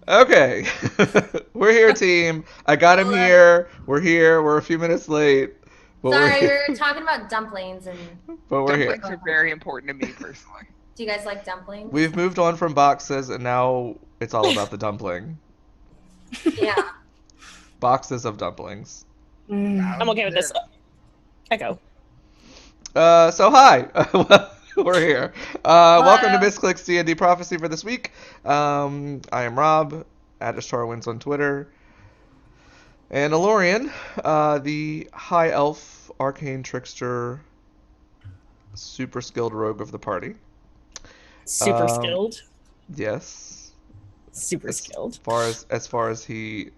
Okay. We're here, team. I got him Hello. here. We're here. We're a few minutes late, but we're Sorry, we here. were talking about dumplings and But we're here. Dumplings are very important to me personally. do you guys like dumplings? We've moved on from boxes, and now it's all about the dumpling. Yeah. Boxes of dumplings. I'm okay with this. Echo. So hi. We're here. Welcome to Misscliks D&D Prophecy for this week. I am Rob, at Wins on Twitter. And Alorian, the high elf, arcane trickster, super skilled rogue of the party. Super Um, skilled. Yes. Super skilled. As far as he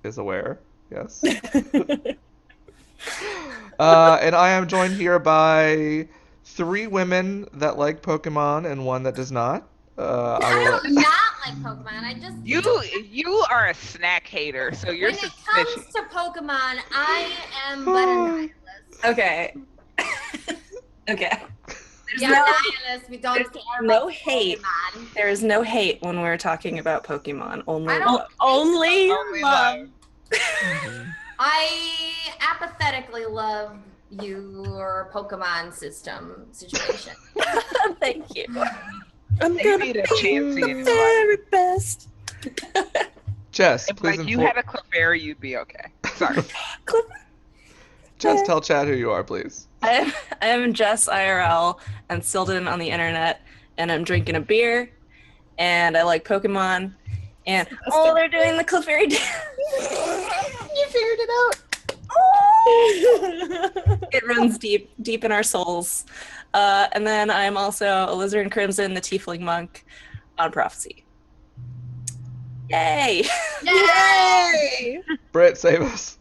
is aware, yes. And I am joined here by 3 women that like Pokemon and one that does not. I do not like Pokemon. I just You are a snack hater, so you're when it suspicious. comes to Pokemon, I am but a nihilist. Okay. Okay. We are nihilists. We don't care no about hate. Pokemon. There is no hate when we're talking about Pokemon. Only I don't love. Only Only love. I apathetically love your Pokemon situation. Thank you. I'm They gonna need be a Chansey the in your very best. Jess, If please you had a Clefairy, you'd be okay. Sorry. Jess, tell Chad who you are, please. I am Jess IRL and Silden on the internet, and I'm drinking a beer, and I like Pokemon, and they're doing the Clefairy dance. You figured it out. It runs deep in our souls. And then I'm also a Lizard and Crimson, the Tiefling Monk on Prophecy. Yay! Yay! Britt, save us.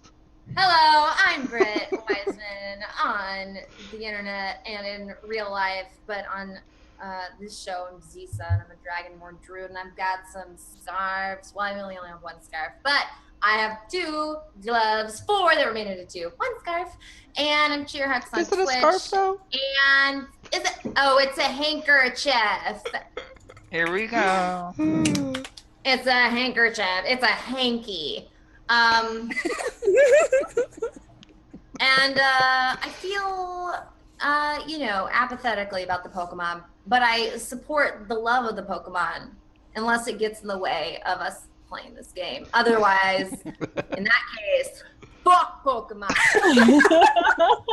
Hello, I'm Britt Wiseman on the internet and in real life, but on this show I'm Zisa and I'm a Dragonborn Druid and I've got some scarves. Well, I only have 1 scarf, but I have 2 gloves, 4 that were made into 2. 1 scarf, and I'm Cheerhux on Is it Twitch. a scarf, though? And is it? Oh, it's a handkerchief. Here we go. It's a handkerchief. It's a hanky. And I feel, apathetically about the Pokemon, but I support the love of the Pokemon unless it gets in the way of us playing this game. Otherwise, in that case, fuck Pokemon.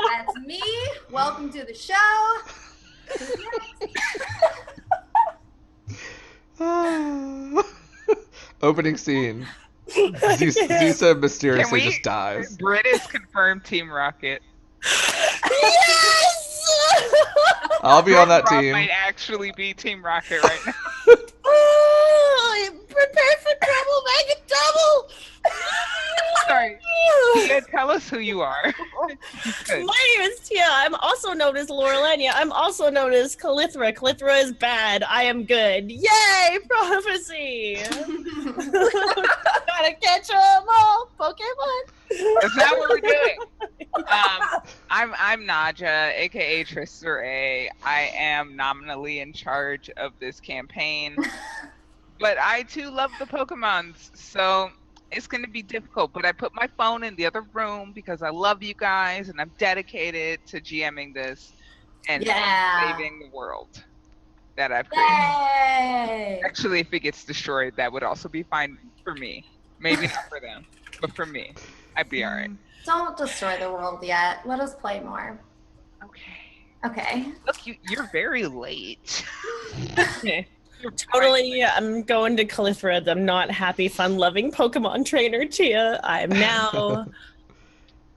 That's me. Welcome to the show. Opening scene. Zisa mysteriously just dies. Britt is confirmed Team Rocket. Yes! I'll be on that Rob team. might actually be Team Rocket right now. Oh, prepare for trouble, make it double! Sorry. Tia, tell us who you are. Good. My name is Tia. I'm also known as Laurelania. I'm also known as Calithra. Calithra is bad. I am good. Yay! Prophecy! Gotta catch 'em all, Pokemon! Is that what we're doing? I'm Naja, aka Trister A. I am nominally in charge of this campaign, but I too love the Pokemons, so it's going to be difficult. But I put my phone in the other room because I love you guys, and I'm dedicated to GMing this and saving the world that I've created. Yay! Actually, if it gets destroyed, that would also be fine for me. Maybe not for them, but for me, I'd be all right. Don't destroy the world yet. Let us play more. Okay. Okay. Look, you're very late. You're Totally, I'm going to Calithra. I'm not happy, fun-loving Pokemon trainer, Tia. I'm now...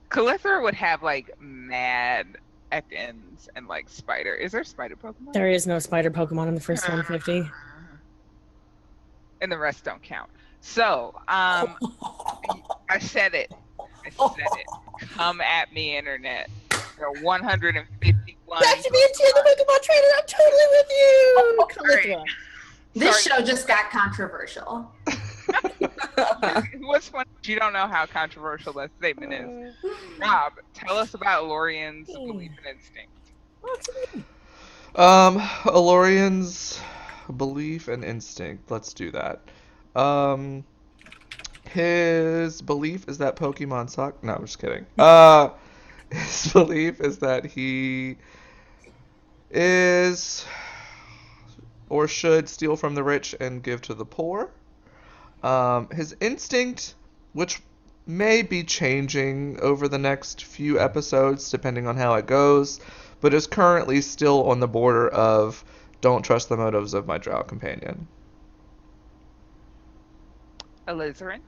Calithra would have like mad Ekans and like spider. Is there spider Pokemon? There is no spider Pokemon in the first 150. And the rest don't count. So, I said it. I said it. Come at me, internet. There are 151. Back to me and Tia, the Pokemon trainer. I'm totally with you, Calithra. This show just got controversial. What's funny? You don't know how controversial that statement is. Rob, tell us about Lorian's belief and instinct. Alorian's belief and instinct. Let's do that. His belief is that Pokemon suck. No, I'm just kidding. His belief is that he is or should steal from the rich and give to the poor. His instinct, which may be changing over the next few episodes depending on how it goes, but is currently still on the border of don't trust the motives of my drow companion. Alizarin?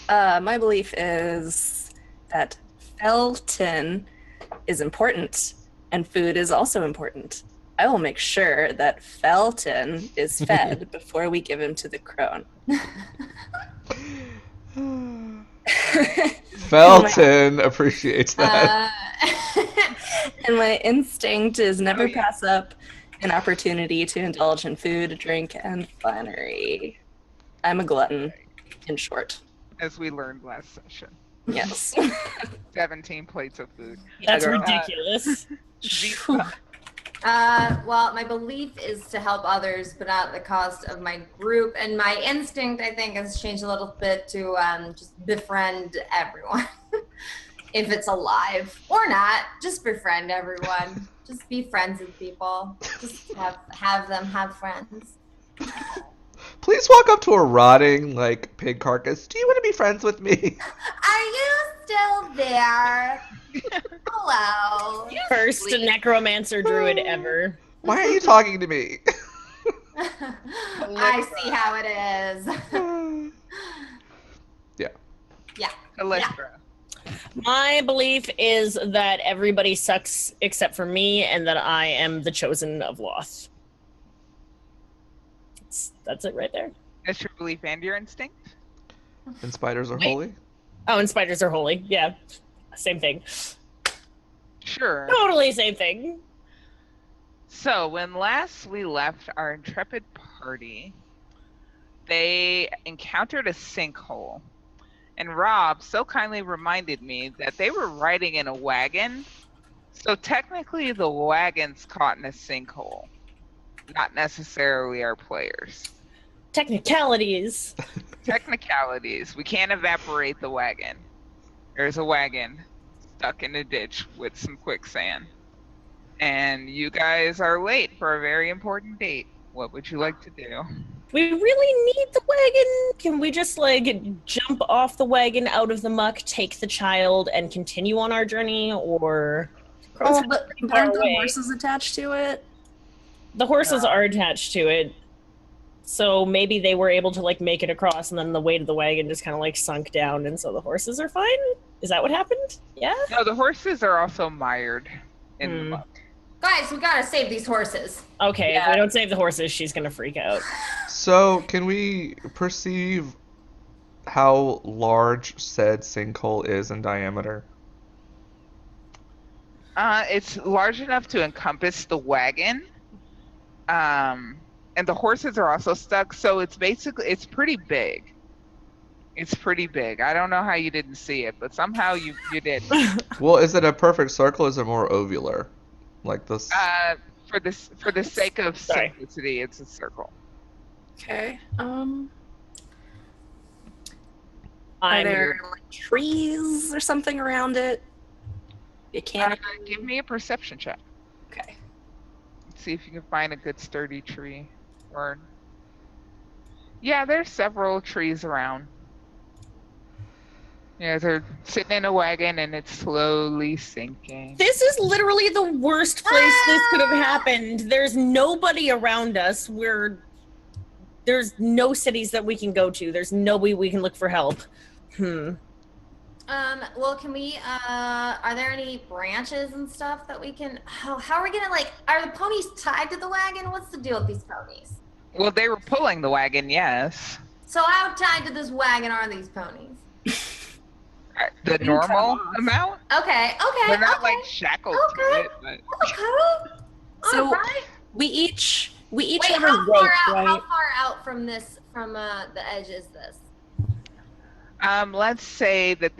My belief is that Felton is important, and food is also important. I will make sure that Felton is fed before we give him to the crone. Felton appreciates that. And my instinct is never pass up an opportunity to indulge in food, drink, and flannery. I'm a glutton, in short. As we learned last session. Yes. 17 plates of food. That's ridiculous. Well, my belief is to help others, but not at the cost of my group. And my instinct, I think, has changed a little bit to just befriend everyone. If it's alive or not, just befriend everyone. Just be friends with people. Just have them have friends. Please walk up to a rotting, like, pig carcass. Do you want to be friends with me? Are you still there? Hello. First necromancer druid ever. Why are you talking to me? I see how it is. Yeah. Electra. My belief is that everybody sucks except for me, and that I am the chosen of Loth. That's it right there. That's your belief and your instinct? And spiders are Wait. holy? Oh, and spiders are holy. Yeah. Same thing. Sure. Totally same thing. So, when last we left our intrepid party, they encountered a sinkhole. And Rob so kindly reminded me that they were riding in a wagon. So technically the wagon's caught in a sinkhole. Not necessarily our players. Technicalities. Technicalities. We can't evaporate the wagon. There's a wagon stuck in a ditch with some quicksand. And you guys are late for a very important date. What would you like to do? We really need the wagon. Can we just jump off the wagon out of the muck, take the child, and continue on our journey? Or Oh, but aren't the horses attached to it? the horses are attached to it, so maybe they were able to make it across, and then the weight of the wagon just kind of sunk down, and so the horses are fine. Is that what happened? Yeah. No, the horses are also mired in the muck. Guys, we gotta save these horses. Okay, if we don't save the horses, she's gonna freak out. So, can we perceive how large said sinkhole is in diameter? It's large enough to encompass the wagon. And the horses are also stuck, so it's pretty big. It's pretty big. I don't know how you didn't see it, but somehow you did. Well, is it a perfect circle? Or is it more ovular? Like this? For the sake of simplicity, it's a circle. Okay. Are I'm there trees or something around it? You can't. Give me a perception check. Okay. Let's see if you can find a good sturdy tree. Yeah, there's several trees around. Yeah, they're sitting in a wagon and it's slowly sinking. This is literally the worst place this could have happened. There's nobody around us. There's no cities that we can go to. There's nobody we can look for help. Well, can we, are there any branches and stuff that we can, how are we gonna, are the ponies tied to the wagon? What's the deal with these ponies? Well, they were pulling the wagon, yes. So how tied to this wagon are these ponies? The normal amount? Okay. They're not shackled to it, but... Okay. So Alright. we each Wait, have a how rope, far out? right? How far out from the edge is this? Let's say that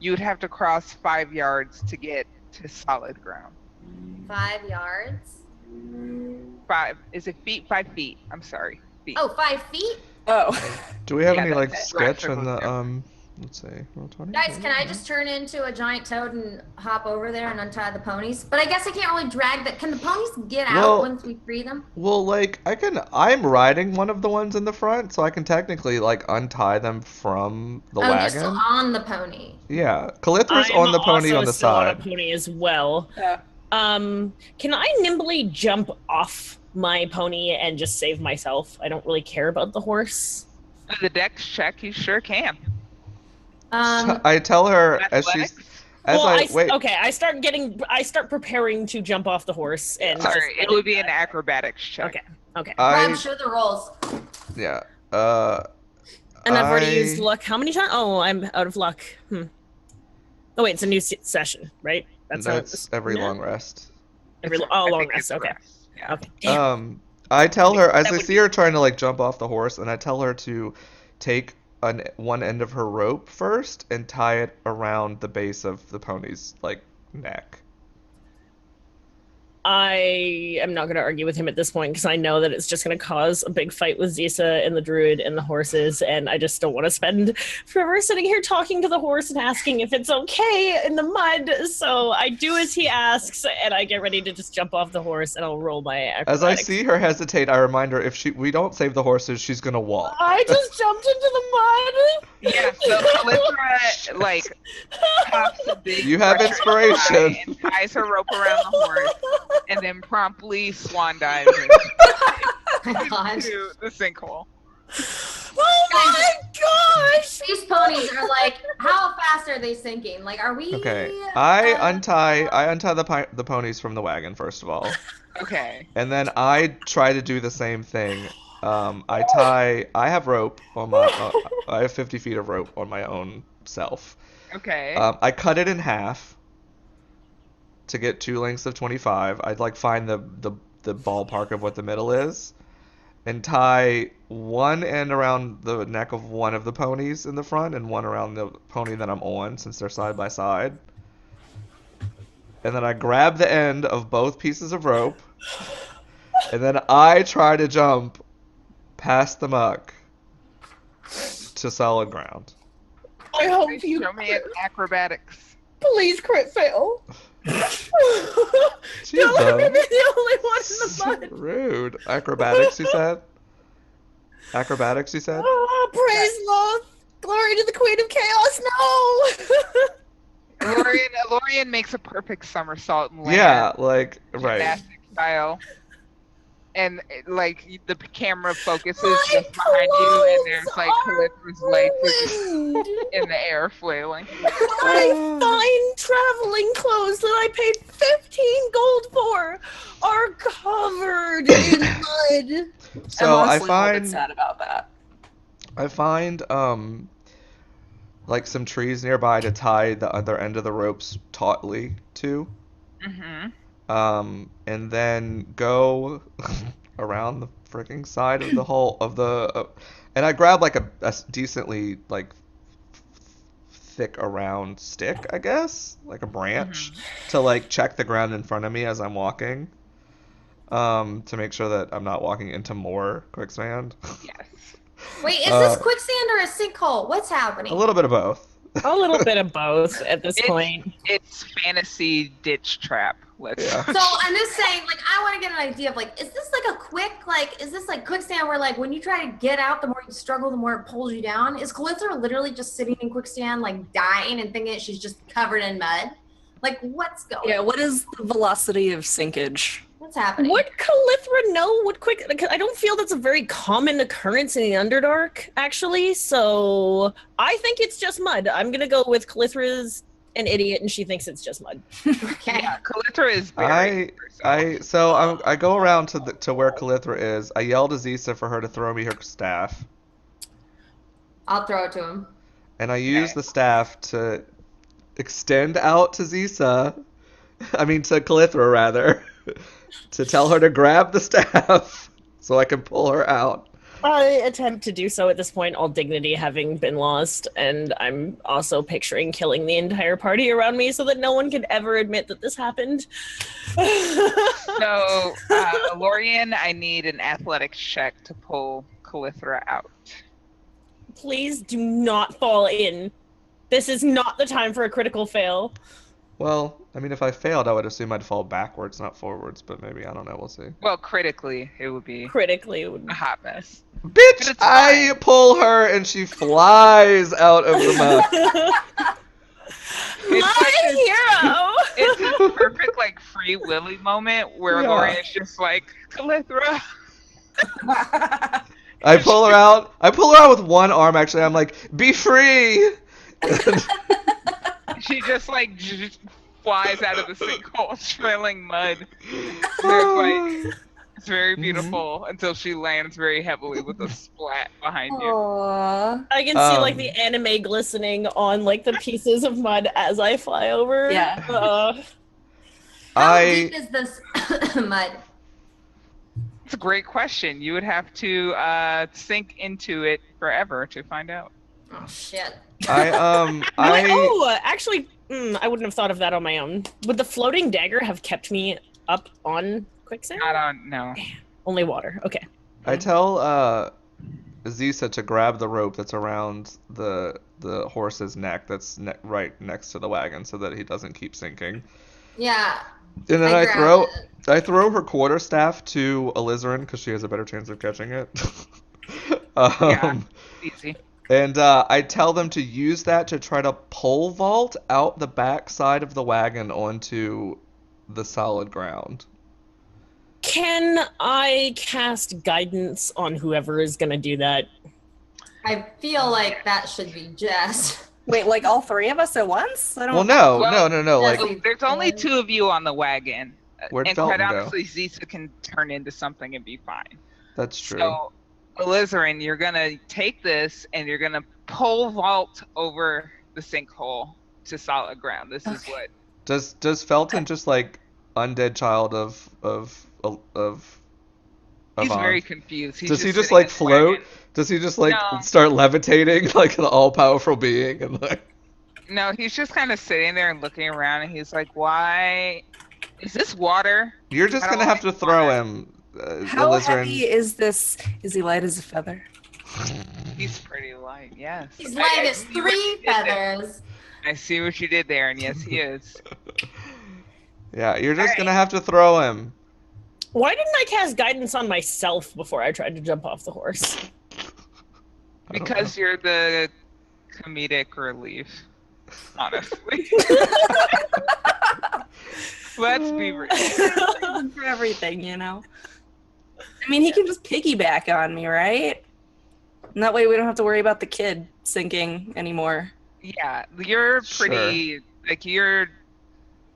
you would have to cross 5 yards to get to solid ground. 5 yards. Is it feet? 5 feet. I'm sorry. Feet. Oh, 5 feet? Oh. Do we have Yeah, any that- like that sketch rock in the circle's let's see, roll 20? Guys, can I just turn into a giant toad and hop over there and untie the ponies? But I guess I can't really drag that. Can the ponies get out Well- once we free them? Well, like I'm riding one of the ones in the front, so I can technically like untie them from the Oh, you're still wagon. on the pony. Yeah, Calithra's I'm on the pony also on the still on a side. pony as well. Yeah. Can I nimbly jump off my pony and just save myself? I don't really care about the horse. The dex check, you sure can. I tell her as Athletics? I I start preparing to jump off the horse and Sorry, it would be an acrobatics check. Okay. Okay. Rob, show the rolls. yeah. And I've already I- used luck. How many times? Oh, I'm out of luck. Oh wait, it's a new session, right? That's every no? long rest. Long think rest. it's Okay. rest. Yeah. Okay. Damn. I tell her as That I would see be- her trying to like jump off the horse, and I tell her to take one end of her rope first and tie it around the base of the pony's like neck. I am not going to argue with him at this point because I know that it's just going to cause a big fight with Zisa and the druid and the horses, and I just don't want to spend forever sitting here talking to the horse and asking if it's okay in the mud. So I do as he asks, and I get ready to just jump off the horse, and I'll roll my As I acrobatics. see her hesitate, I remind her if we don't save the horses, she's gonna walk. I just jumped into the mud. Yeah, so Calyptra, like, pops a big You have pressure inspiration. tie and ties her rope around the horse, and then promptly swan dives Oh my gosh. into the sinkhole. Oh my gosh! These ponies are like, how fast are they sinking? Like, are we? Okay, I untie the ponies from the wagon first of all, Okay. and then I try to do the same thing. I have rope on my. I have 50 feet of rope on my own self. Okay. I cut it in half to get 2 lengths of 25. I'd like find the ballpark of what the middle is, and tie one end around the neck of one of the ponies in the front and one around the pony that I'm on, since they're side by side. And then I grab the end of both pieces of rope, and then I try to jump past the muck to solid ground. I hope Please you show me an acrobatics. please crit fail. Jeez, Don't let me though. be the only one in the mud. Rude. Acrobatics, you said? Acrobatics, you said? Oh, praise Lord. Glory to the Queen of Chaos. No. Lorian makes a perfect somersault and lands Yeah, like, right. gymnastic style. And like the camera focuses My just behind you, and there's clothes like are Calyptra's legs are just ruined. in the air flailing. My fine traveling clothes that I paid 15 gold for are covered in mud. So I'm I honestly a little bit find sad about that. like some trees nearby to tie the other end of the ropes tautly to. Mm-hmm. And then go around the freaking side of the hole of the, and I grab like a decently like thick around stick, I guess, like a branch, to like check the ground in front of me as I'm walking, to make sure that I'm not walking into more quicksand. Yes. Wait, is this quicksand or a sinkhole? What's happening? A little bit of both. A little bit of both at this It's- point. It's fantasy ditch trap. Let's. Yeah. So I'm just saying, like, I want to get an idea of, like, is this like a quick, like, is this like quicksand where, like, when you try to get out, the more you struggle, the more it pulls you down? Is Calyptra literally just sitting in quicksand, like, dying and thinking that she's just covered in mud? Like, what's going Yeah, on? what is the velocity of sinkage? What's happening? Would Calyptra know what quick? I don't feel that's a very common occurrence in the Underdark, actually. So I think it's just mud. I'm gonna go with Calyptra's an idiot, and she thinks it's just mud. Okay. Yeah, Calyptra is burying herself. I go around to where Calyptra is. I yell to Zisa for her to throw me her staff, I'll throw it to him. and I use the staff to extend out to Zisa. I mean to Calyptra rather, to tell her to grab the staff so I can pull her out. I attempt to do so at this point, all dignity having been lost, and I'm also picturing killing the entire party around me so that no one can ever admit that this happened. So, Lorian, I need an athletics check to pull Calithra out. Please do not fall in. This is not the time for a critical fail. Well, I mean, if I failed, I would assume I'd fall backwards, not forwards. But maybe I don't know. We'll see. Well, critically, it would be Critically, it would a hot mess. Bitch! But it's I fine. pull her and she flies out of the mud. My hero! It's a perfect, like, free Willy moment where Yeah. Lorian's just like, Calithra. I pull her out. I pull her out with one arm. Actually, I'm like, "Be free!" She just, like, just flies out of the sinkhole, trailing mud. It's very beautiful until she lands very heavily with a splat behind you. Aww. I can see like Um, the anime glistening on like the pieces of mud as I fly over. Yeah. How deep is this mud? It's a great question. You would have to sink into it forever to find out. Oh shit. Actually, I wouldn't have thought of that on my own. Would the floating dagger have kept me up on quicksand? Not on, no. Only water. Okay. I tell Zisa to grab the rope that's around the horse's neck, that's right next to the wagon, so that he doesn't keep sinking. Yeah. And then I grab it. throw her quarterstaff to Alizarin because she has a better chance of catching it. Yeah, easy. And I tell them to use that to try to pole vault out the back side of the wagon onto the solid ground. Can I cast guidance on whoever is going to do that? I feel like that should be Jess. Wait, like all three of us at once? I don't. Well, no. Yes. Like, There's only two of you on the wagon. Where'd And quite Felton go? honestly, Zisa can turn into something and be fine. that's true. So, Alizarin, you're going to take this and you're going to pole vault over the sinkhole to solid ground. This is what... Does Felton just like undead child of He's Avant? very confused. He's Does he just sitting like in the float? wagon. Does he just like No. start levitating like an all-powerful being and like? No, he's just kind of sitting there and looking around, and he's like, "Why is this water?" You're just I don't gonna have to like throw water. him. How Alizarin. heavy is this? Is he light as a feather? He's pretty light. Yes. He's I- light I as see what 3 you did there. feathers. I see what you did there, and yes, he is. Yeah, you're just gonna have to throw him. Why didn't I cast guidance on myself before I tried to jump off the horse? I don't Because you're the comedic relief, honestly. Let's be real. For everything, you know. I mean, he can just piggyback on me, right? And that way we don't have to worry about the kid sinking anymore. Yeah, you're Sure. pretty, like, you're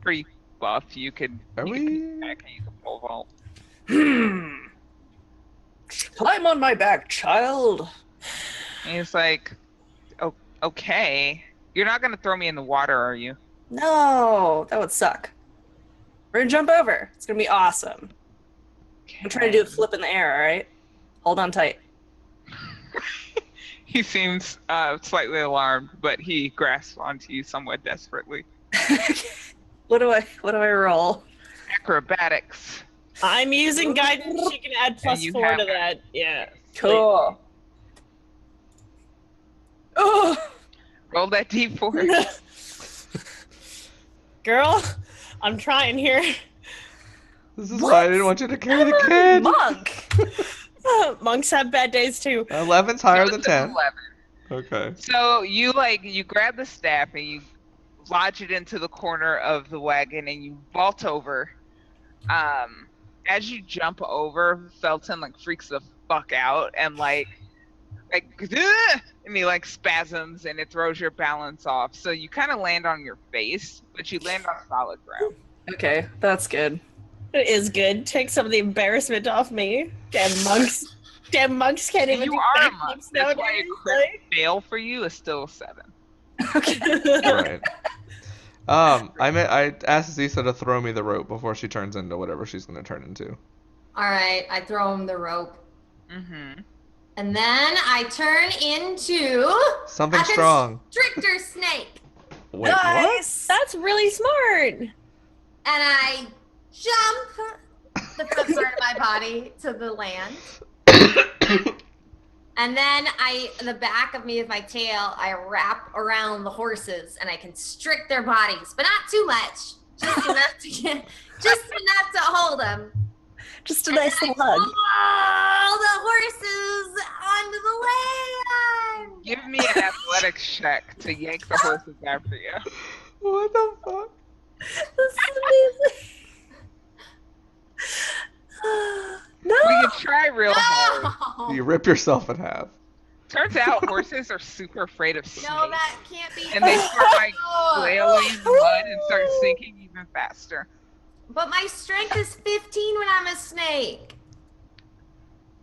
pretty buff. You could, Are you we- can back and you can pole vault. Climb on my back, child. And he's like, oh, okay. You're not going to throw me in the water, are you? No, that would suck. We're gonna jump over. It's gonna be awesome. I'm trying to do a flip in the air, alright? Hold on tight. He seems slightly alarmed, but he grasps onto you somewhat desperately. What do I roll? Acrobatics. I'm using guidance. She can add plus you 4 have to it. that. Yeah. Cool. Oh, Roll that d4. Girl, I'm trying here. This is why I didn't want you to carry the kid. monk. Monks have bad days too. 11's higher than It's an 10. 11. Okay. So you grab the staff and you lodge it into the corner of the wagon and you vault over. As you jump over, Felton like freaks the fuck out and like "Ugh!" and he like spasms and it throws your balance off. So you kind of land on your face, but you land on solid ground. Okay, that's good. It is good. Take some of the embarrassment off me. Damn monks. Damn monks can't even You do are a backflips monk. That's why a nowadays. crit fail for you is still a 7. Right. I asked Zisa to throw me the rope before she turns into whatever she's gonna turn into. All right, I throw him the rope. Mm-hmm. And then I turn into Something a strong. constrictor snake. Wait, Nice. That's really smart. And I jump the front part of my body to the land. what? And then the back of me with my tail, I wrap around the horses and I constrict their bodies, but not too much. Just enough to hold them. Just a nice little hug. All the horses onto the land. Give me an athletics check to yank the horses after you. What the fuck? This is amazing. No. We can try real hard. No, You rip yourself in half. Turns out horses are super afraid of snakes. no, that can't be. And they start like true. flailing in the mud and start sinking even faster. But my strength is 15 when I'm a snake.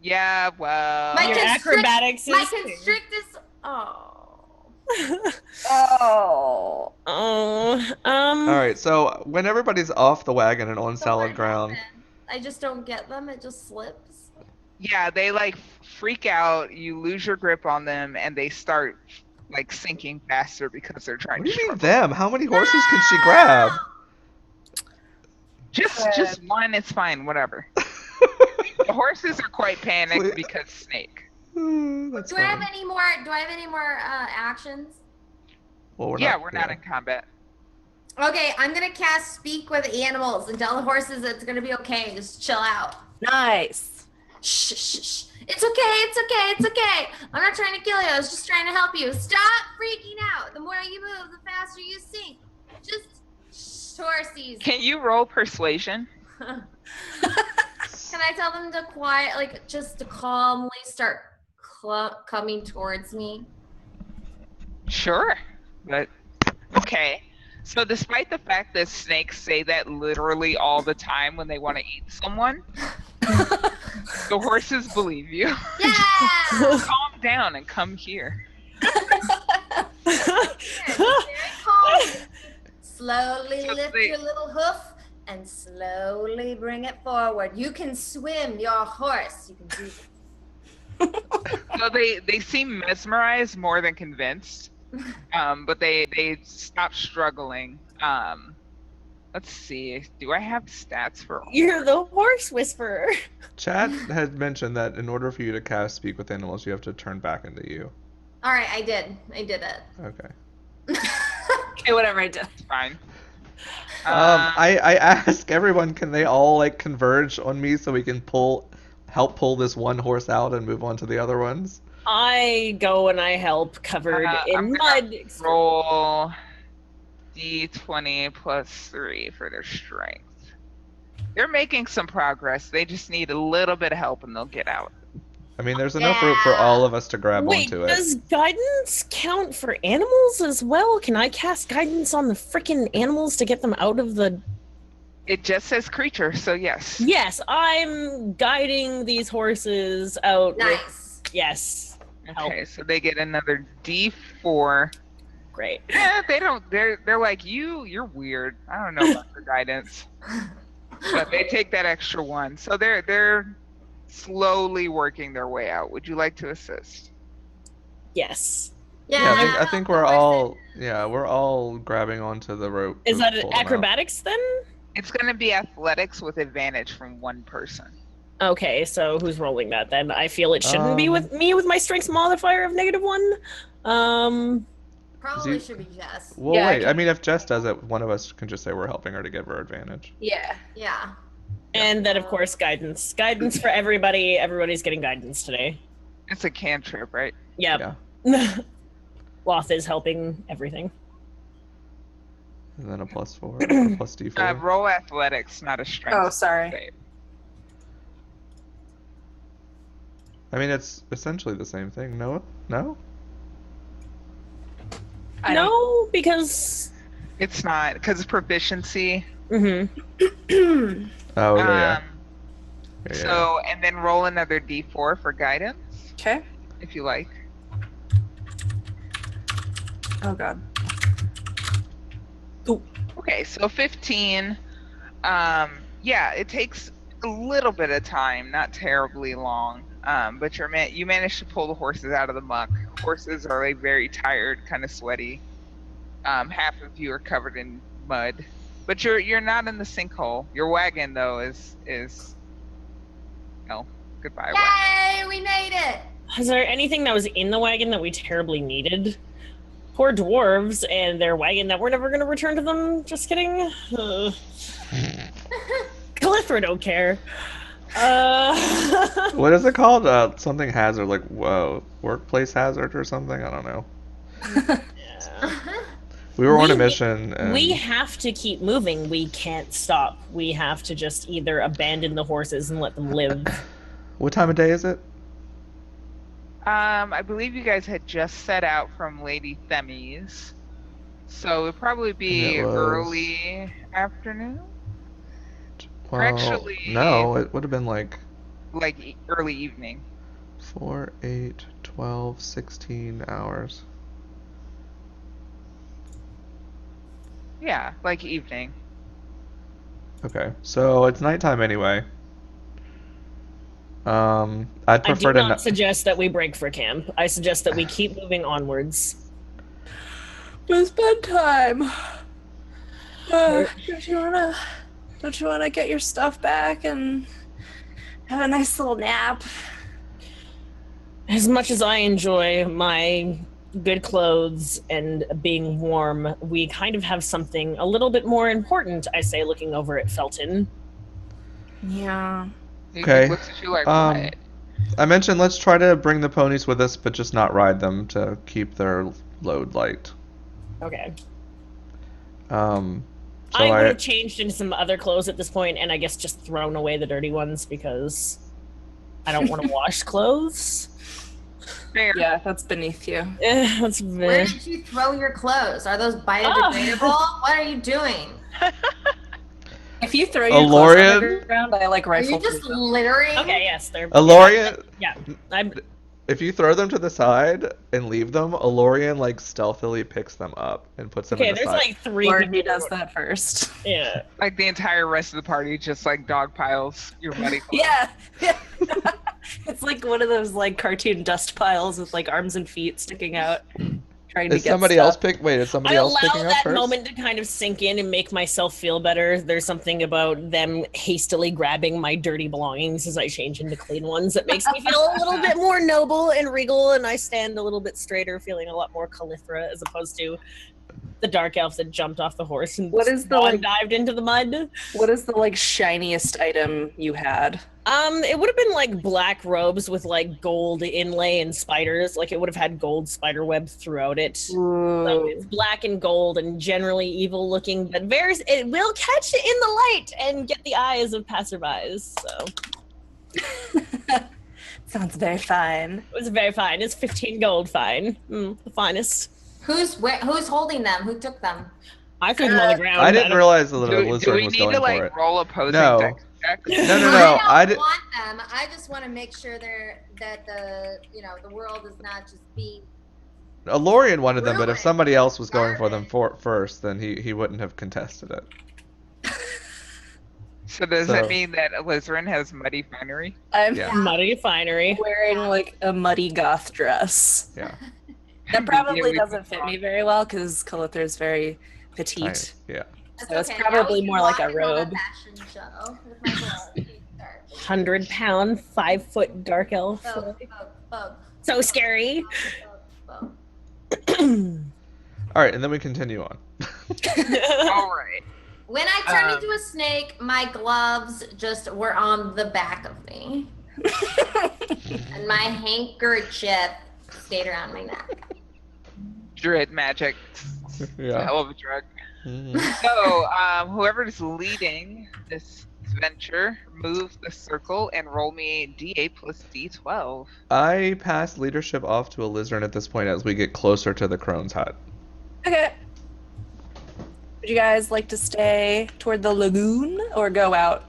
Yeah, well. My Your constrict- acrobatics My is. constrict is. Oh. Oh. Oh. All right, so when everybody's off the wagon and on So solid what ground, happened? I just don't get them. It just slips. Yeah, they like freak out. You lose your grip on them, and they start like sinking faster because they're trying what do to. you mean struggle. them? How many horses can she grab? Just one. It's fine. Whatever. The horses are quite panicked Please. because snake. That's Do I have fine. any more? Do I have any more actions? Well, We're not in combat. Okay, I'm gonna cast Speak with Animals and tell the horses it's gonna be okay. Just chill out. Nice. Shh, shh, shh. It's okay. It's okay. It's okay. I'm not trying to kill you. I was just trying to help you. Stop freaking out. The more you move, the faster you sink. Just shh, horsies. Can you roll persuasion? Can I tell them to quiet, like just to calmly start coming towards me? Sure, but okay. So despite the fact that snakes say that literally all the time when they want to eat someone, the horses believe you. Yeah. Calm down and come here. Very calm. Slowly So lift they- your little hoof and slowly bring it forward. You can swim your horse. You can do this. So they seem mesmerized more than convinced, but they stop struggling. Let's see. Do I have stats for? You're the horse whisperer. Chad had mentioned that in order for you to cast Speak with Animals, you have to turn back into you. All right, I did it. Okay. Okay, whatever I did. It's fine. I ask everyone, can they all like converge on me so we can help pull this one horse out and move on to the other ones? I go and I help covered I'm in gonna mud. roll D20 plus 3 for their strength. They're making some progress. They just need a little bit of help and they'll get out. I mean, there's enough room for all of us to grab Wait, onto it. does guidance count for animals as well? Can I cast guidance on the freaking animals to get them out of the... It just says creature, so yes. Yes, I'm guiding these horses out. Nice. Yes. Help. Okay, so they get another D4. Great. Yeah, they don't. They're like you're weird. I don't know about your guidance, but they take that extra one. So they're slowly working their way out. Would you like to assist? Yes. Yeah, I think we're all grabbing onto the rope. Is to that pull them out. acrobatics then? It's going to be athletics with advantage from one person. Okay, so who's rolling that then? I feel it shouldn't be with me with my strength modifier of -1. Probably you- should be Jess. Well, Yeah, I wait. can- I mean, if Jess does it, one of us can just say we're helping her to give her advantage. Yeah. Yeah. And then of course guidance. Guidance for everybody. Everybody's getting guidance today. It's a cantrip, right? Yep. Loth is helping everything. And then a +4, a plus D4. Roll athletics, not a strength. Oh, sorry. save. I mean, it's essentially the same thing. No? I don't- No, because It's not because proficiency. mhm. Oh, yeah. Um, Yeah. So and then roll another D4 for guidance, Okay. if you like. Oh god. Okay, so 15. Yeah, it takes a little bit of time, not terribly long. But you managed to pull the horses out of the muck. Horses are like very tired, kind of sweaty. Half of you are covered in mud, but you're not in the sinkhole. Your wagon though is goodbye wagon. Yay, we made it! Is there anything that was in the wagon that we terribly needed? Poor dwarves and their wagon that we're never going to return to them. Just kidding. Calithra don't care. What is it called? Something hazard, like workplace hazard or something? I don't know. We were on a mission. And... We have to keep moving. We can't stop. We have to just either abandon the horses and let them live. What time of day is it? I believe you guys had just set out from Lady Themmy's, so it'd probably be early afternoon. Well, actually, no, it would have been like early evening. 4, 8, 12, 16 hours. Yeah, like evening. Okay, so it's nighttime anyway. I'd prefer I do to not suggest that we break for camp. I suggest that we keep moving onwards. It's bedtime. Don't you wanna get your stuff back and have a nice little nap? As much as I enjoy my good clothes and being warm, we kind of have something a little bit more important, I say, looking over at Felton. Yeah. Okay. Looks at you like, what? I mentioned let's try to bring the ponies with us, but just not ride them to keep their load light. Okay. So I would have changed into some other clothes at this point, and I guess just thrown away the dirty ones because I don't want to wash clothes. Fair. Yeah, that's beneath you. That's Where did you throw your clothes? Are those biodegradable? What are you doing? If you throw your clothes on the ground, I like Are rifle. you just littering? Okay, yes, they're Alorian, Yeah, I'm. if you throw them to the side and leave them, Alorian like stealthily picks them up and puts them Okay, in the there's side. like 3 Or people. he does that first. Yeah. Like the entire rest of the party just like dog piles your muddy clothes. Yeah. It's like one of those like cartoon dust piles with like arms and feet sticking out. Trying to Is get somebody stuff. else pick? Wait, is somebody I else allow picking up that first? moment to kind of sink in and make myself feel better. There's something about them hastily grabbing my dirty belongings as I change into clean ones that makes me feel a little bit more noble and regal, and I stand a little bit straighter, feeling a lot more Calithra as opposed to the dark elf that jumped off the horse and What is the, like- dived into the mud. What is the like shiniest item you had? It would have been like black robes with like gold inlay and spiders. Like it would have had gold spider web throughout it. So it's black and gold and generally evil looking, but it will catch in the light and get the eyes of passerbys. So Sounds very fine. it was very fine. It's 15 gold fine. The finest. Who's holding them? Who took them? I threw them on the ground. I didn't realize the Do lizard we was need going to for like it. roll opposing No. dex checks? No. I I don't did. want them. I just want to make sure that the world is not just being. Alorian wanted them, but if Ruined. somebody else was going for them Garbage. first, then he wouldn't have contested it. So does that mean that Alizarin has muddy finery? I'm Yeah. Muddy finery. wearing like a muddy goth dress. Yeah. That probably we- doesn't fit me very well because Calithra is very petite. Yeah. That's So it's okay. probably Now we more can like a walk in on robe. fashion show with my little pink skirt. 100-pound, 5-foot dark elf. Bug. So scary. Bug. All right, and then we continue on. All right. When I turned into a snake, my gloves just were on the back of me. And my handkerchief stayed around my neck. Druid magic. It's a Yeah. hell of a drug. Mhm. So, whoever's leading this venture, move the circle and roll me D8 plus D12. I pass leadership off to Alizarin at this point as we get closer to the crone's hut. Okay. Would you guys like to stay toward the lagoon or go out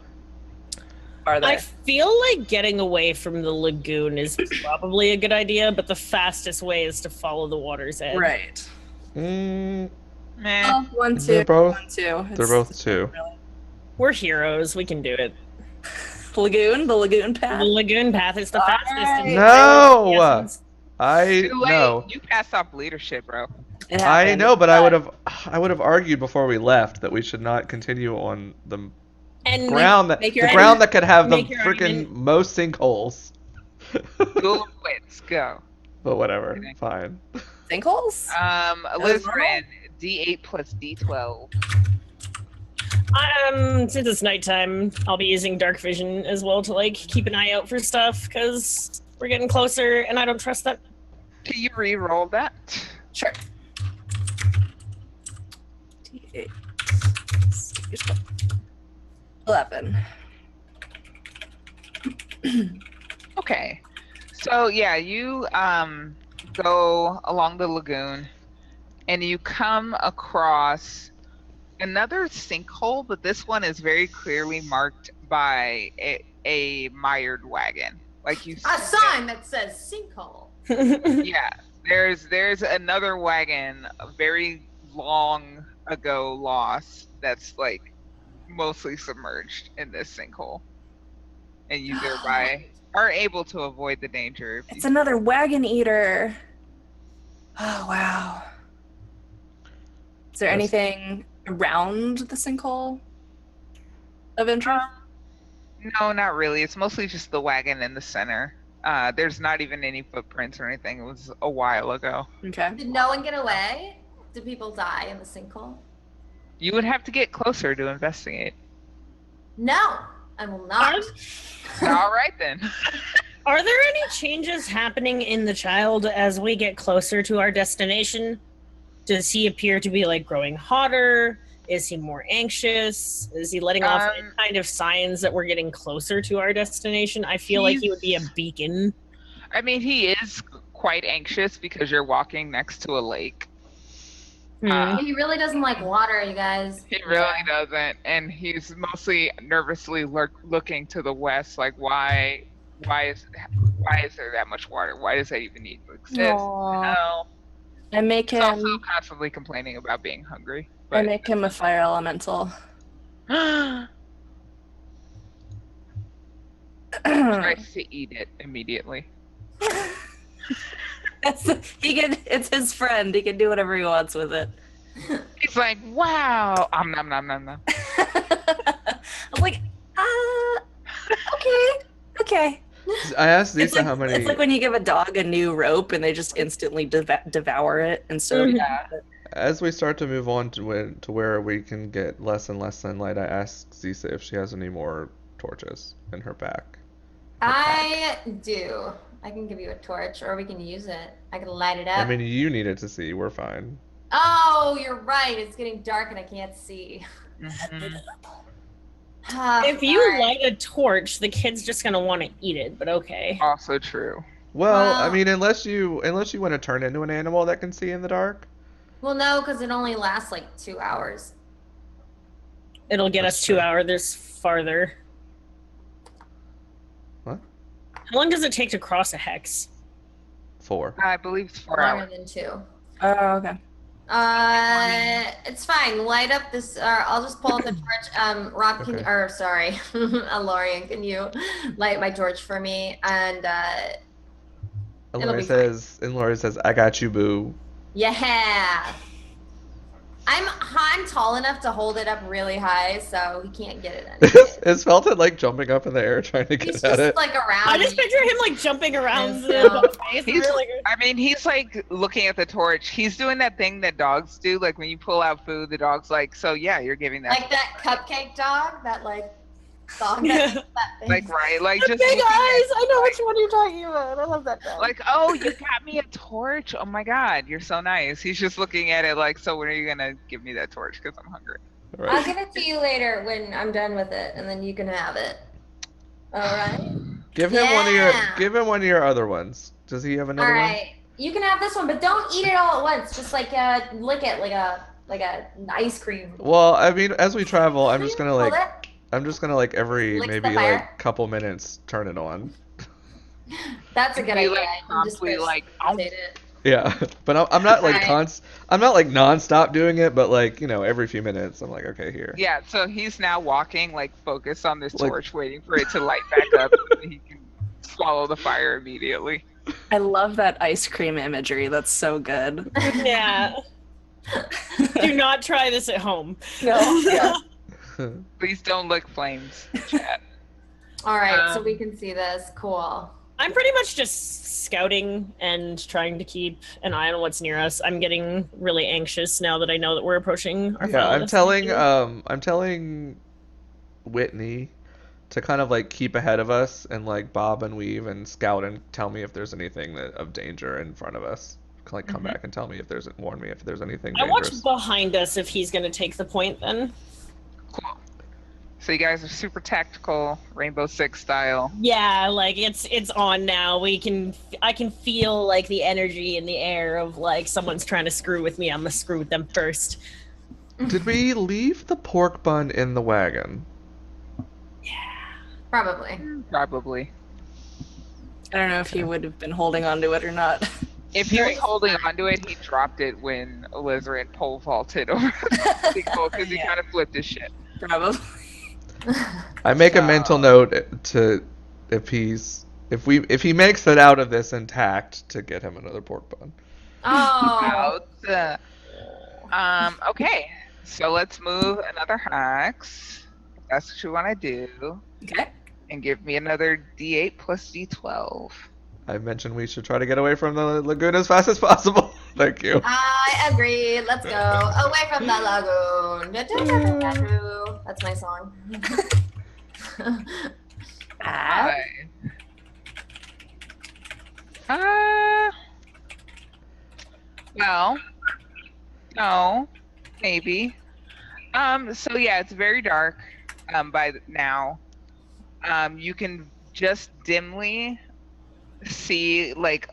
farther? I feel like getting away from the lagoon is probably a good idea, but the fastest way is to follow the water's edge. Right. Mm, Meh. Oh, 1, 2. They're both- 1, 2. they're both 2. We're heroes. We can do it. Lagoon, the lagoon The path. lagoon path is the fastest. Alright. No! I Too late. no. You passed off leadership, bro. It I happened. know, but I would have argued before we left that we should not continue on the And ground make your ground that could have the make your freaking argument. most sinkholes. Duel wits, go. But whatever, Okay. fine. Sinkholes? Liz normal? ran D8 plus D12. Since it's nighttime, I'll be using dark vision as well to like keep an eye out for stuff because we're getting closer, and I don't trust that. Can you re-roll that? Sure. D8. 11. Okay. So yeah, you go along the lagoon and you come across another sinkhole, but this one is very clearly marked by a mired wagon. Like you A see sign that says sinkhole. Yeah. There's another wagon very long ago lost that's like mostly submerged in this sinkhole. And you thereby are able to avoid the danger. If It's you another wagon eater. Oh, wow. Is there Yes. anything around the sinkhole of interest? No, not really. It's mostly just the wagon in the center. There's not even any footprints or anything. It was a while ago. Okay. Did no one get away? Did people die in the sinkhole? You would have to get closer to investigate. No, I will not. All right then. Are there any changes happening in the child as we get closer to our destination? Does he appear to be like growing hotter? Is he more anxious? Is he letting off any kind of signs that we're getting closer to our destination? I feel like he would be a beacon. I mean, he is quite anxious because you're walking next to a lake. He really doesn't like water, you guys. He really doesn't, and he's mostly nervously looking to the west, like why is there that much water? Why does that even need to exist? Aw. No. I make He's also him. constantly complaining about being hungry. I But make him a fire elemental. tries to eat it immediately. It's his friend. He can do whatever he wants with it. He's like, wow, nom nom nom nom. I'm like, okay. I asked It's Lisa like, how many. it's like when you give a dog a new rope and they just instantly devour it. And so, Mhm. As we start to move on to where we can get less and less sunlight, I asked Zisa if she has any more torches in her back. I do. I can give you a torch, or we can use it. I can light it up. I mean, you needed to see. We're fine. Oh, you're right. It's getting dark and I can't see. Mhm. If you Sorry. light a torch, the kid's just gonna want to eat it. But okay. Also true. Well, I Well- mean, unless you want to turn into an animal that can see in the dark. Well, no, because it only lasts like 2 hours. It'll get That's us 2 true. hours farther. What? How long does it take to cross a hex? 4. I believe it's 4 Longer hours. than 2. oh, okay. It's fine. Light up this. I'll just pull up the torch. Rob, can Okay. or sorry, Lorian, can you light my torch for me? And And It'll Lori be fine. says, "I got you, boo." yeah, I'm tall enough to hold it up really high, so he can't get it. Anyway. Is Felton like jumping up in the air trying to get He's at just it? like around. I just me. picture him like jumping around Yeah, so- the face. He's- Really I mean, he's like looking at the torch. He's doing that thing that dogs do. Like when you pull out food, the dog's like, so yeah, you're giving that. like that cupcake dog, that like dog Yeah. that thing. Like, right? Like The just big looking at- eyes. I know which one you're talking about. I love that dog. like, oh, you got me a torch. Oh my God, you're so nice. He's just looking at it like, so when are you gonna give me that torch? Because I'm hungry. I'll Right. give it to you later when I'm done with it, and then you can have it. All right. Give him one of your Yeah. one of your other ones. Does he have All another one? right. You can have this one, but don't eat it all at once. Just like lick it like a ice cream. Well, I mean, as we travel, I'm just gonna Hold like it. every Lick the maybe fire. like couple minutes turn it on. That's a good Be idea. like You can just promptly go like, rotate it. Yeah, but I'm not like Right. I'm not like nonstop doing it, but like every few minutes I'm like, okay, here. Yeah, so he's now walking, like focused on this Like, torch, waiting for it to light back up so that he can swallow the fire immediately. I love that ice cream imagery. That's so good. Yeah. Do not try this at home. No. Yeah. Please don't lick flames, chat. All right, so we can see this. Cool. I'm pretty much just scouting and trying to keep an eye on what's near us. I'm getting really anxious now that I know that we're approaching our yeah, final destination. I'm telling Whitney to kind of like keep ahead of us and like bob and weave and scout and tell me if there's anything of danger in front of us. Like come back and tell me if warn me if there's anything I watch dangerous. behind us if he's going to take the point then. Cool. So you guys are super tactical, Rainbow Six style. Yeah, like it's on now. I can feel like the energy in the air of like someone's trying to screw with me. I'm gonna screw with them first. Did we leave the pork bun in the wagon? Probably. Probably. I don't know if he would have been holding on to it or not. If he was holding onto it, he dropped it when Alizarin pole vaulted over the big hole because he Yeah. kind of flipped his shit. Probably. I make a So- mental note to if he makes it out of this intact to get him another pork bun. Oh. Okay, so let's move another hex. If that's what you want to do. Okay. And give me another D8 plus D12. I mentioned we should try to get away from the lagoon as fast as possible. Thank you. I agree. Let's go away from the lagoon. That's my song. Ah. Well, no, maybe. So yeah, it's very dark by now. You can just dimly see like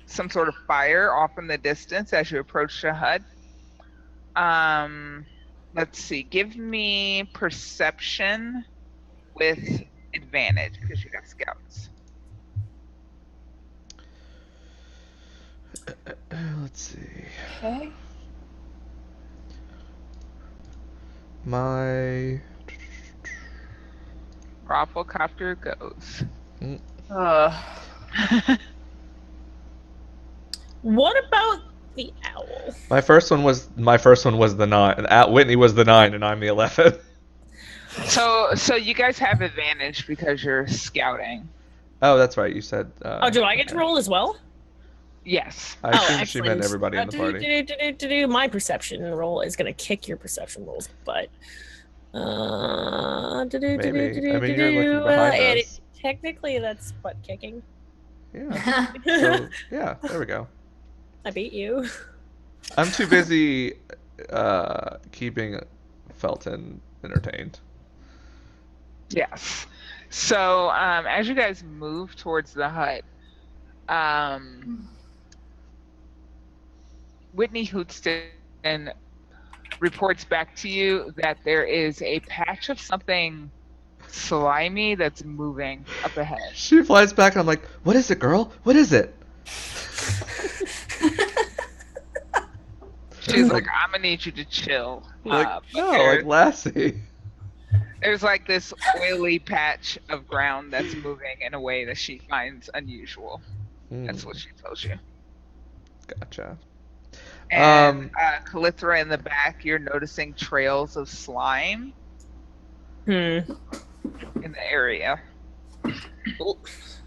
some sort of fire off in the distance as you approach the hut. Let's see. Give me perception with advantage because you got scouts. Let's see. Okay. My Rafflecopter goes. What about the owl? my first one was the 9. Whitney was the 9, and I'm the 11. So you guys have advantage because you're scouting. Oh, that's right. You said. Do I get to roll as well? Yes. I assumed she meant everybody in the party. My perception roll is gonna kick your perception rolls, but Maybe. I mean, you're looking behind us. Technically, that's butt kicking. Yeah. So, yeah. There we go. I beat you. I'm too busy keeping Felton entertained. Yes. So as you guys move towards the hut, Whitney Hootston reports back to you that there is a patch of something slimy that's moving up ahead. She flies back, and I'm like, "What is it, girl? What is it?" She's like, I'm gonna need you to chill. Like, no, there- like Lassie. There's like this oily patch of ground that's moving in a way that she finds unusual. That's what she tells you. Gotcha. And Calithra in the back, you're noticing trails of slime in the area.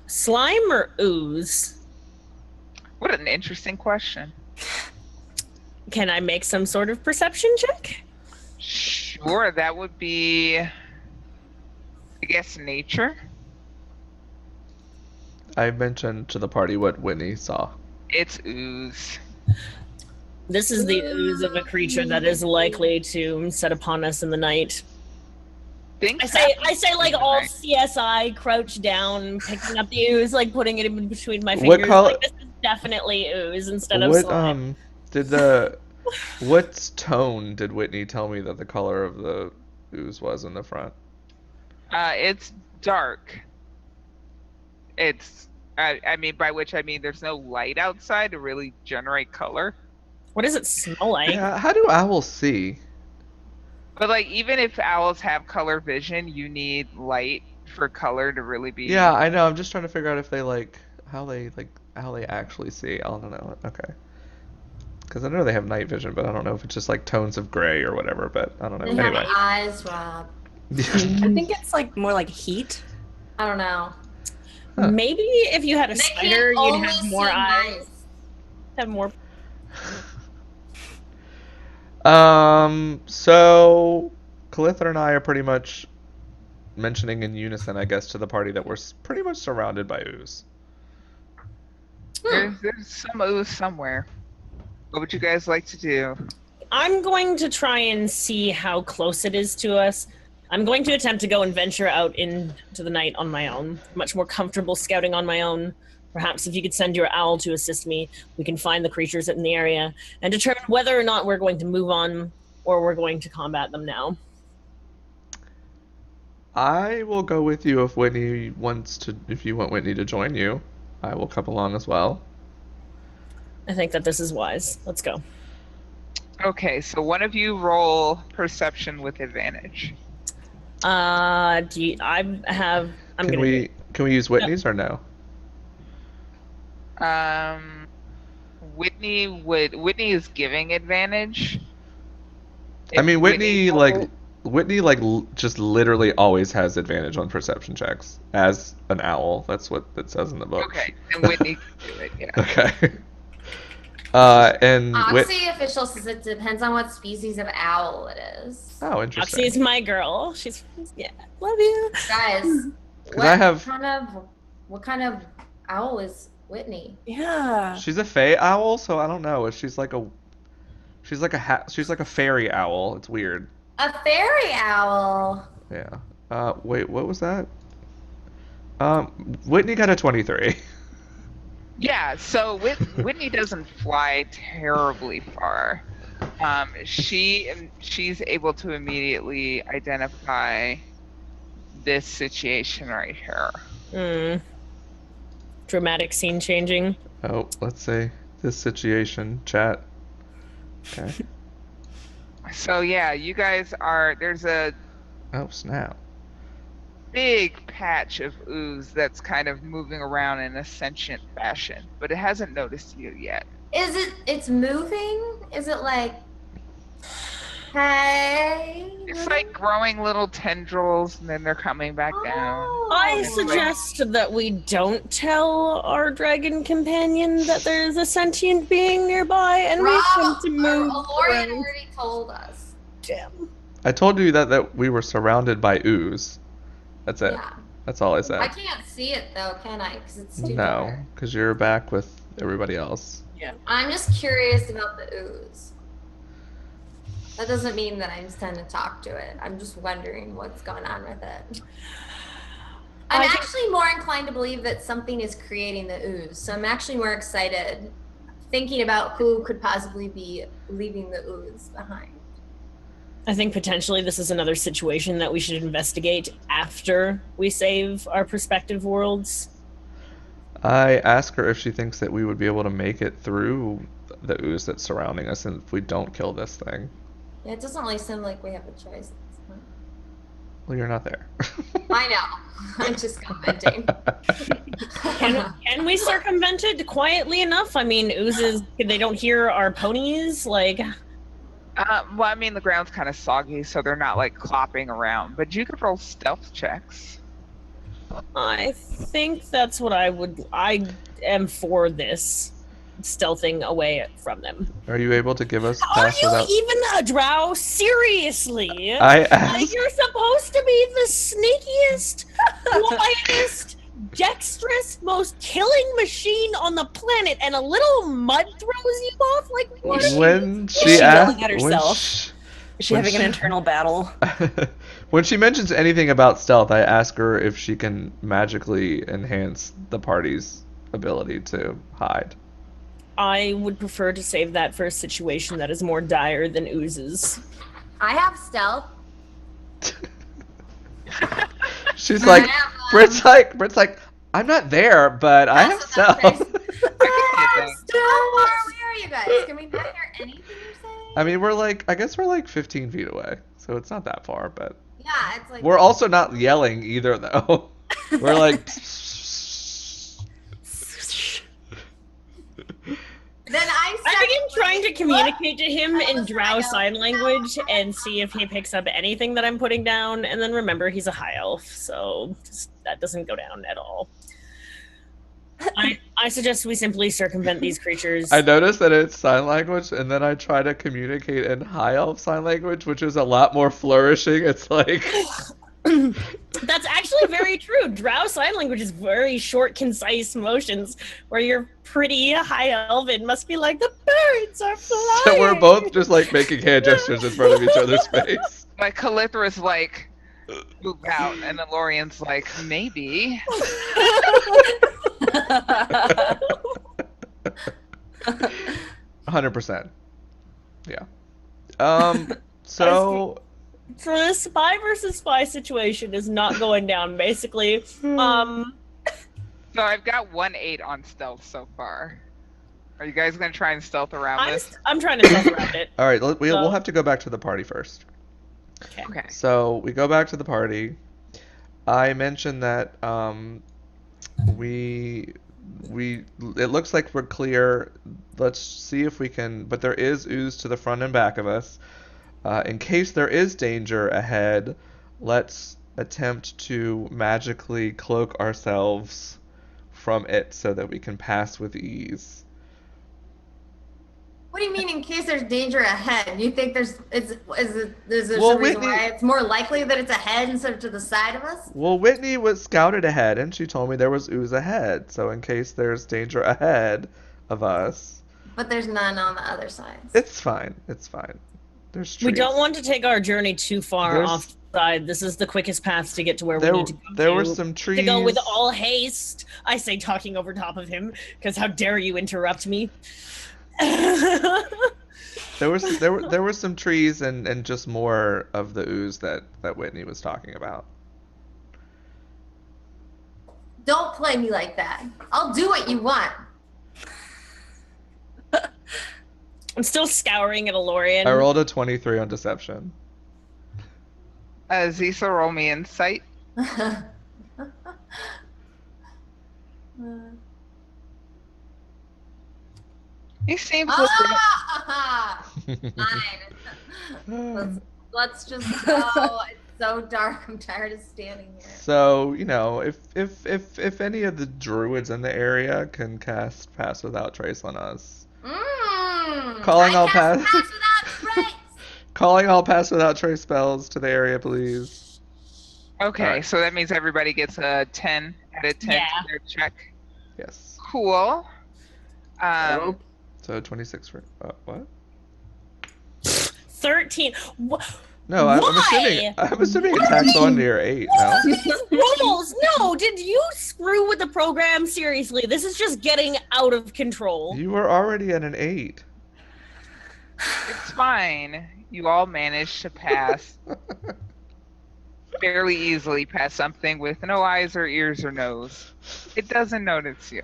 Slime or ooze? What an interesting question. Can I make some sort of perception check? Sure, that would be, I guess, nature. I mentioned to the party what Whitney saw. It's ooze. This is the ooze of a creature that is likely to set upon us in the night. I say like all CSI crouch down, picking up the ooze, like putting it in between my What fingers. color- Like, this is definitely ooze instead of slime. What tone did Whitney tell me that the color of the ooze was in the front? It's dark. It's I mean, by which I mean there's no light outside to really generate color. What does it smell like? Yeah, how do owls see? But like, even if owls have color vision, you need light for color to really be. Yeah, I know. I'm just trying to figure out if they how they actually see. I don't know. Okay. Because I know they have night vision, but I don't know if it's just like tones of gray or whatever. But I don't know. They Anyway. have eyes, Rob. I think it's like more like heat. I don't know. Huh. Maybe if you had a They can't spider, you'd only have more see eyes. mice. Have more. So Calither and I are pretty much mentioning in unison, I guess, to the party that we're pretty much surrounded by ooze. There's some ooze somewhere. What would you guys like to do? I'm going to try and see how close it is to us. I'm going to attempt to go and venture out into the night on my own. Much more comfortable scouting on my own. Perhaps if you could send your owl to assist me, we can find the creatures in the area and determine whether or not we're going to move on or we're going to combat them now. I will go with you if Whitney wants to. If you want Whitney to join you, I will come along as well. I think that this is wise. Let's go. Okay, so one of you roll perception with advantage. I'm Can gonna we use Whitney's or no? Whitney is giving advantage. I mean, If Whitney just literally always has advantage on perception checks as an owl. That's what it says in the book. Okay, and Whitney can do it, yeah. Okay. And Oxy official says it depends on what species of owl it is. Oh, interesting. Oxy's my girl. She's love you. Guys, 'Cause I have- what kind of owl is Whitney? Yeah. She's a fey owl, so I don't know. She's like a fairy owl. It's weird. A fairy owl. Yeah. Wait, what was that? Whitney got a 23. Yeah, so Whitney doesn't fly terribly far. She's able to immediately identify this situation right here. Dramatic scene changing. Oh, let's say this situation, chat. Okay. So yeah, you guys there's a Oh, snap. big patch of ooze that's kind of moving around in a sentient fashion, but it hasn't noticed you yet. It's moving? Is it like, hey? It's like growing little tendrils and then they're coming back down. Oh. I suggest that we don't tell our dragon companion that there's a sentient being nearby and we Rob, attempt to move Alorian around. already told us. Damn. I told you that we were surrounded by ooze. That's it. Yeah. That's all I said. I can't see it though, can I? Because it's too No, dark. because you're back with everybody else. I'm just curious about the ooze. That doesn't mean that I intend to talk to it. I'm just wondering what's going on with it. I'm actually more inclined to believe that something is creating the ooze. So I'm actually more excited thinking about who could possibly be leaving the ooze behind. I think potentially this is another situation that we should investigate after we save our prospective worlds. I asked her if she thinks that we would be able to make it through the ooze that's surrounding us and if we don't kill this thing. Yeah, it doesn't really seem like we have a choice at this point. Well, you're not there. I know. I'm just commenting. Can we circumvent it quietly enough? I mean, oozes, they don't hear our ponies, like... Well, I mean, the ground's kind of soggy, so they're not like clopping around, but you could roll stealth checks. I think that's what I am for this. Stealthing away from them. Are you able to give us Are pass you without... even a drow? Seriously? I asked... You're supposed to be the sneakiest, quietest, dexterous, most killing machine on the planet, and a little mud throws you off? Like, what? When she she asked... yelling at herself? Is she having an internal battle? When she mentions anything about stealth, I ask her if she can magically enhance the party's ability to hide. I would prefer to save that for a situation that is more dire than oozes. I have stealth. She's like, Britt's like, I'm not there, but I have Also not stealth. I How far away are you guys? Can we not hear anything you're saying? I mean, I guess we're like 15 feet away, so it's not that far, but Yeah, it's like we're also not yelling either, though. We're like. Then I begin trying to communicate to him in Drow sign language and see if he picks up anything that I'm putting down. And then remember, he's a high elf, so that doesn't go down at all. I suggest we simply circumvent these creatures. I noticed that it's sign language, and then I try to communicate in high elf sign language, which is a lot more flourishing. It's like. That's actually very true. Drow sign language is very short, concise motions where you're pretty high elven. Must be like the birds are flying. So we're both just like making hand gestures in front of each other's face. Like Calithra's like, move out, and then Lorian's like, maybe. 100%. Yeah. So the spy versus spy situation is not going down. Basically, So I've got 1-8 on stealth so far. Are you guys gonna try and stealth around this? I'm trying to stealth around it. all right, we'll have to go back to the party first. Okay. So we go back to the party. I mentioned that it looks like we're clear. Let's see if we can, but there is ooze to the front and back of us. In case there is danger ahead, let's attempt to magically cloak ourselves from it so that we can pass with ease. What do you mean in case there's danger ahead? You think there's a reason Whitney- why it's more likely that it's ahead instead of to the side of us? Well, Whitney was scouted ahead, and she told me there was ooze ahead. So in case there's danger ahead of us, But there's none on the other sides. it's fine. It's fine. There's trees. We don't want to take our journey too far There's- offside. This is the quickest path to get to where There, we need to go. there were to. some trees. To go with all haste, I say, talking over top of him, because how dare you interrupt me? There were some trees and just more of the ooze that Whitney was talking about. Don't play me like that. I'll do what you want. I'm still scouring at Alorian. I rolled a 23 on deception. Zisa, roll me insight. You seem close to Ah! Fine. Let's just go. It's so dark. I'm tired of standing here. So, if any of the druids in the area can cast Pass Without Trace on us. Calling all pass pass without trace. Calling all Pass Without Trace spells to the area, please. Okay, Alright. so that means everybody gets a 10 added 10 Yeah. to their check. Yes. Cool. So 26 for what? 13. No, I'm Why? assuming it tacks on to your 8, no? Rolls! No, did you screw with the program? Seriously, this is just getting out of control. You were already at an 8. It's fine. You all managed to pass fairly easily past something with no eyes or ears or nose. It doesn't notice you.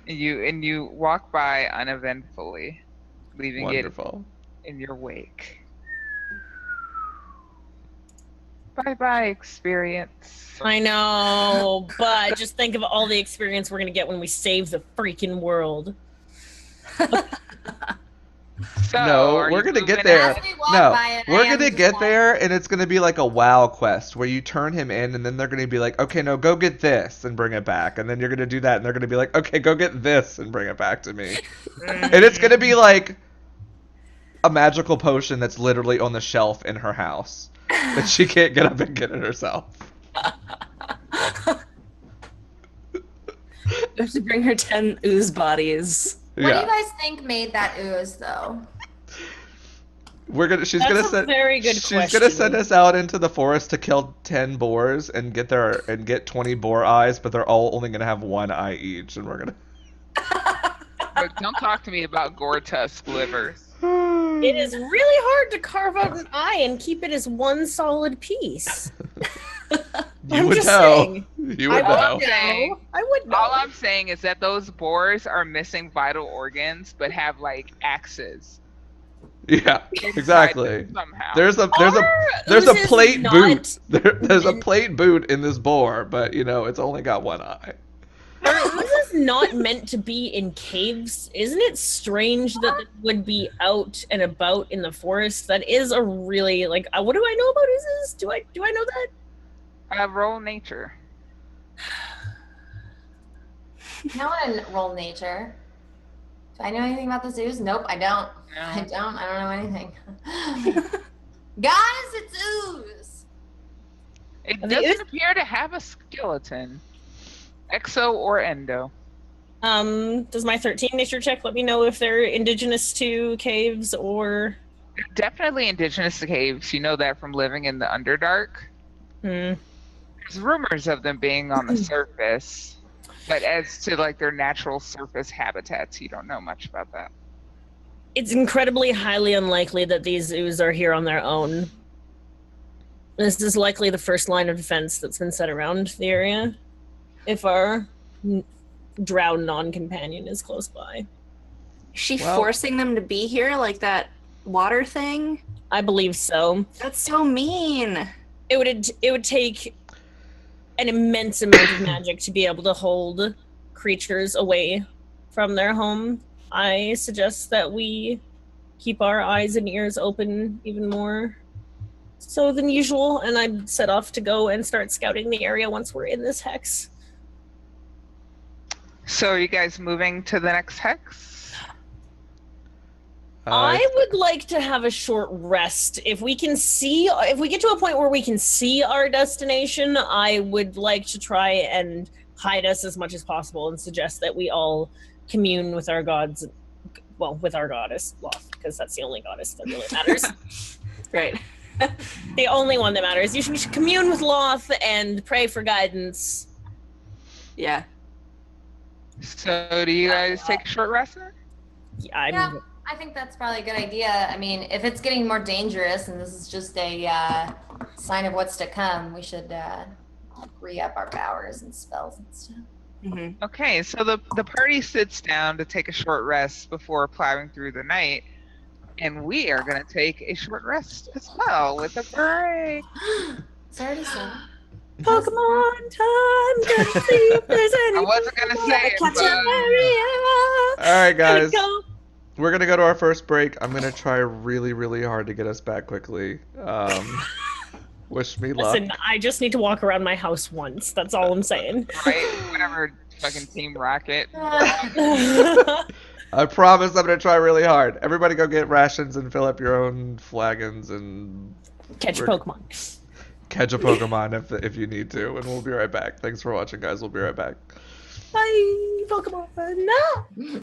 And you walk by uneventfully, leaving Wonderful. it in your wake. Bye-bye, experience. I know, but just think of all the experience we're gonna get when we save the freaking world. So, No, are we're you gonna get moving there. out? As we walk No, by it, we're I am gonna just get like- there, and it's gonna be like a WoW quest where you turn him in, and then they're gonna be like, okay, no, go get this and bring it back, and then you're gonna do that, and they're gonna be like, okay, go get this and bring it back to me, and it's gonna be like a magical potion that's literally on the shelf in her house that she can't get up and get it herself. We have to bring her 10 ooze bodies. What do Yeah, you guys think made that ooze, though? she's That's gonna a send. very good She's question. gonna send us out into the forest to kill 10 boars and get 20 boar eyes, but they're all only gonna have 1 eye each, and we're gonna. But don't talk to me about Gore-Tusk livers. It is really hard to carve out an eye and keep it as one solid piece. You I'm would just know. saying. You would I know. would know. I would know. All I'm saying is that those boars are missing vital organs, but have like axes. Yeah, inside exactly. them somehow. There's a Oozes plate not boot. There's a meant- plate boot in this boar, but you know it's only got one eye. This is not meant to be in caves. Isn't it strange that it would be out and about in the forest? That is a really like. What do I know about oozes? Do I know that? Roll nature. No one roll nature. Do I know anything about the zoos? Nope, I don't. No. I don't know anything. Guys, it's ooze. It Are they doesn't appear to have a skeleton, exo or endo. Does my 13 nature check let me know if they're indigenous to caves or? They're definitely indigenous to caves. You know that from living in the Underdark. Hmm. There's rumors of them being on the surface, but as to like their natural surface habitats, you don't know much about that. It's incredibly highly unlikely that these ooze are here on their own. This is likely the first line of defense that's been set around the area. If our drowned non-companion is close by. Is she Well- forcing them to be here like that water thing? I believe so. That's so mean. It would take an immense amount of magic to be able to hold creatures away from their home. I suggest that we keep our eyes and ears open even more so than usual, and I'd set off to go and start scouting the area once we're in this hex. So are you guys moving to the next hex? I would like to have a short rest. If we get to a point where we can see our destination, I would like to try and hide us as much as possible and suggest that we all commune with our gods, well, with our goddess, Loth, because that's the only goddess that really matters. Right. The only one that matters. We should commune with Loth and pray for guidance. Yeah. So do you guys take a short rest then? Yeah, I think that's probably a good idea. I mean, if it's getting more dangerous and this is just a sign of what's to come, we should re-up our powers and spells and stuff. Mm-hmm. Okay, so the party sits down to take a short rest before plowing through the night, and we are going to take a short rest as well with a break. It's already said. Pokemon time. Gonna see if there's any. I wasn't going to say it, Catch but an area. All right, Gotta guys. go. We're gonna go to our first break. I'm gonna try really, really hard to get us back quickly. Wish me luck. Listen, I just need to walk around my house once. That's all I'm saying. right, whatever, fucking Team Rocket. I promise I'm gonna try really hard. Everybody go get rations and fill up your own flagons and Catch a We're- Pokemon. catch a Pokemon if you need to. And we'll be right back. Thanks for watching, guys. We'll be right back. Bye, Pokemon. No.